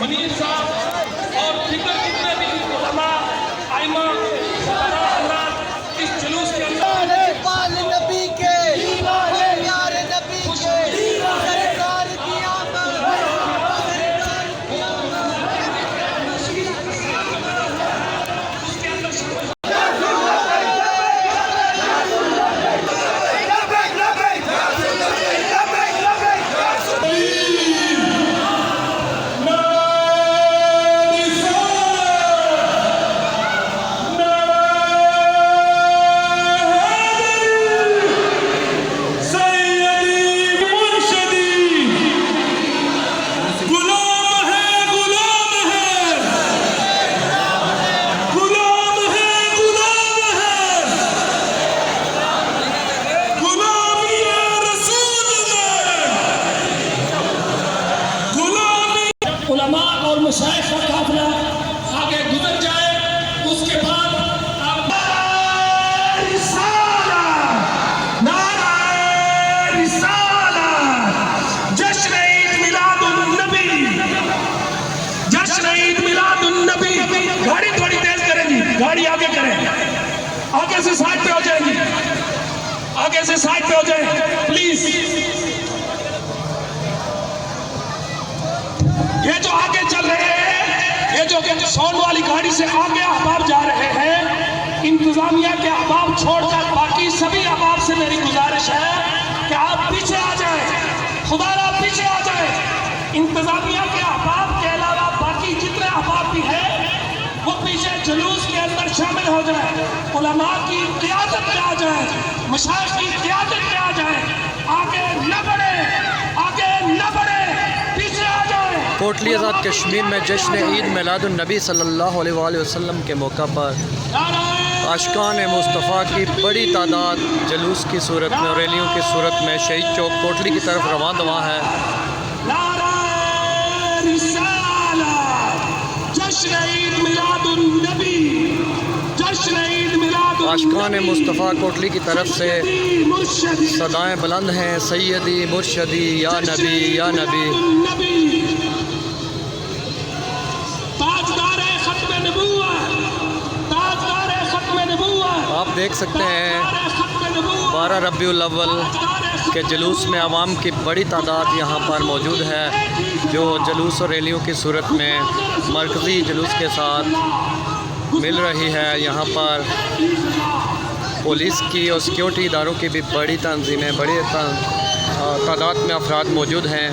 मुनीर साहब और दीगर जितने भी उलमा आइमा इस जुलूस के अंदर नबी के प्यारे नबी के सरकार की मशाइख का काफिला आगे गुजर जाए, उसके बाद जश्न ईद मिलादुन नबी, जश्न ईद मिलादुन नबी। गाड़ी थोड़ी तेज करेंगी, गाड़ी आगे करें, आगे से साइड पे हो जाएंगी, आगे से साइड पे हो जाए प्लीज। ये जो आगे चल रहे हैं, ये जो साउंड वाली गाड़ी से आगे अहबाब जा रहे हैं, इंतजामिया के अहबाब छोड़कर बाकी सभी अहबाब से मेरी गुजारिश है कि आप पीछे आ जाए, खुदा पीछे आ जाए। इंतजामिया के अहबाब के अलावा बाकी जितने जुलूस के अंदर शामिल हो जाए, उलमा की क़ियादत में आ जाए, मशाइख की क़ियादत में आ जाए, आगे न बढ़े, आगे न बढ़े, पीछे आ जाए। कोटली आज़ाद कश्मीर में जश्न ईद मिलादुन्नबी सल्लल्लाहु अलैहि वसल्लम के मौका पर आशिकान मुस्तफ़ा की बड़ी तादाद जुलूस की सूरत में और रैलियों की सूरत में शहीद चौक कोटली की तरफ रवां दवा है। आशिकान मुस्तफ़ा कोटली की तरफ से सदाएं बुलंद हैं, सैयदी मुर्शदी या नबी या नबी। आप देख सकते हैं 12 रबीउल अव्वल के जुलूस में आवाम की बड़ी तादाद यहाँ पर मौजूद है, जो जुलूस और रैलियों की सूरत में मरकज़ी जुलूस के साथ मिल रही है। यहाँ पर पुलिस की और सिक्योरिटी इदारों की भी बड़ी तंजीमें, बड़ी तादाद में अफराद मौजूद हैं।